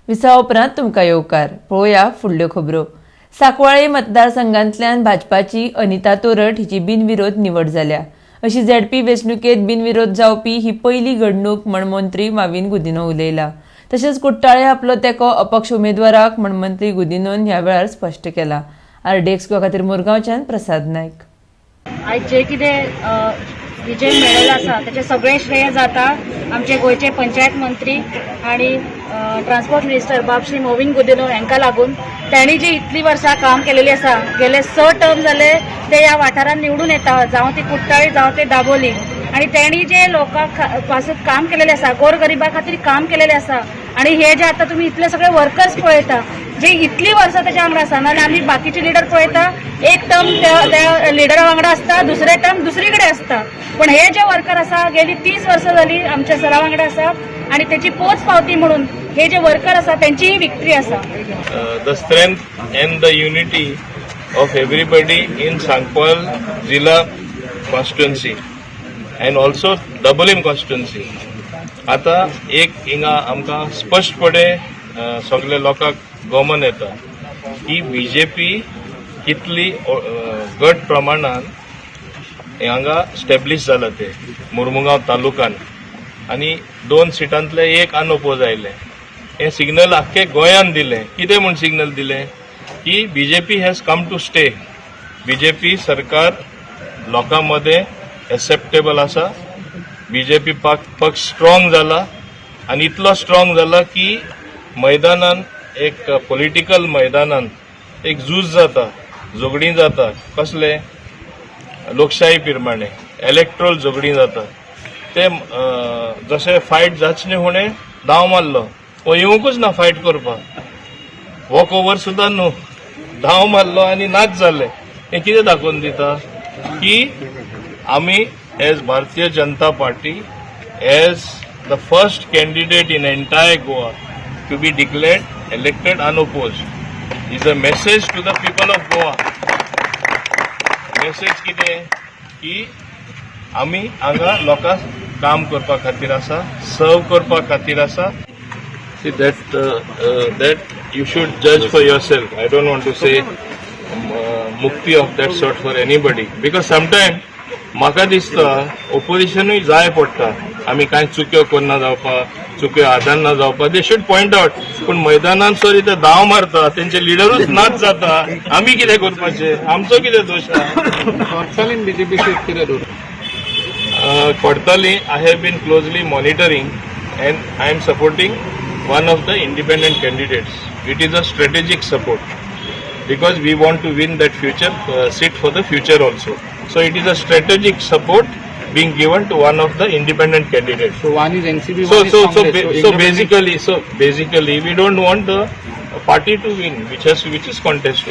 Visa उपरांत तुमकां येवकार पळोवया फुडल्यो खबरो। सांकवाळे मतदारसंघांतल्यान भाजपाची अनिता तोरट हिची बिनविरोध निवड जाल्या अशी झेडपी वेंचणुकेत बिनविरोध जावपी ही पयली घडणूक म्हण मंत्री माविन गुदिनो उलयला। तशेंच कुट्टाळे आपलो तेंको अपक्ष उमेदवाराक म्हण मंत्री गुदिनोन ह्या वेळार स्पश्ट केला। आरडेक्स खातीर मुरगांवच्यान प्रसाद नायक। आज जे कितें विजय मेळयलो आसा त्याचे सगळे श्रेय जाता आमचे गोयचे पंचायत मंत्री आणि ट्रान्सपोर्ट मिनिस्टर बाब श्री मोविन गुदिनो हांकां लागून त्यांनी जी इतली वर्सां काम केलेली आसा गेले 6 टर्म जाले ते ह्या वाठारांत निवडून येता जावं ती कुट्टाळी जावं ते दाबोली आणि त्यांनी जे लोकां पासून काम केलेले आसा गोरगरिबा खातीर काम केलेले आसा आणि हे जे आता तुम्ही इतले सगळे वर्कर्स पळयता जे इतली वर्सां त्याच्या वांगडा आसा नाल्यार आमी बाकीचे लिडर पळयता एक टर्म त्या लिडरा वांगडा आसता दुसरे टर्म दुसरीकडे आसता पण हे जे वर्कर आसा गेली 30 वर्सां जाली आमच्या सरा वांगडा आसा आणि त्याची पोच पावती म्हणून हे जे वर्कर आसा त्यांची ही विक्ट्री आसा। The strength and the unity of everybody in Sancoale Zilla Constituency and also Doublim Constituency. आता एक हिंगा आमकां स्पष्टपणे सगळे लोकांक गमन येता की बीजेपी कितली गट प्रमाणान हांगा स्टॅब्लिश जाला ते मुर्मुगांव तालुकान आणि 2 सिटांतले एक अनओपोज आयले। हे सिग्नल आख्खे गोंयान दिले कितें म्हूण सिग्नल दिले की BJP has come to stay. BJP सरकार लोकांमध्ये एक्सेप्टेबल आसा। बीजेपी पक्ष स्ट्रॉंग जाला आणि इतलो स्ट्रॉंग जाला की मैदानान एक पॉलिटिकल मैदानान एक झूज जाता झगडी जाता कसले लोकशाही प्रमाणे इलेक्ट्रल झगडी जाता ते जशें फायट जाचने होणे दाव मारलो वो येवंकूच ना फायट करपाक वॉक ओवर सुद्दां न्हू धांव मारलो आनी नाच जाले। हे कितें दाखोवन दिता की आमी as Bharatiya Janata Party as the first candidate in entire Goa to be declared elected unopposed is a message to the people of Goa. Message कितें की आमी हांगा लोकांक काम करपा खातीर आसा सर्व करपा खातीर आसा। that you should judge for yourself. I don't want to say mukti of that sort for anybody because sometimes म्हाका दिसता ओपोजिशनूय जाय पडटा आमी कांय चुक्यो करना जावपा चुक्यो आदारना जावपा दे शुड पॉइंट आउट पूण मैदानान सर इथे धांव मारता तेंचे लिडरूच नाच जाता आमी कितें करपाचें आमचो कितें दोश आसा। बीजेपी कितें दोश Quarterly, I have been closely monitoring and I am supporting one of the independent candidates. It is a strategic support because we want to win that future seat for the future also. So it is a strategic support being given to one of the independent candidates. So one is NCB, one is Congress. So basically we don't want the party to win which is contesting.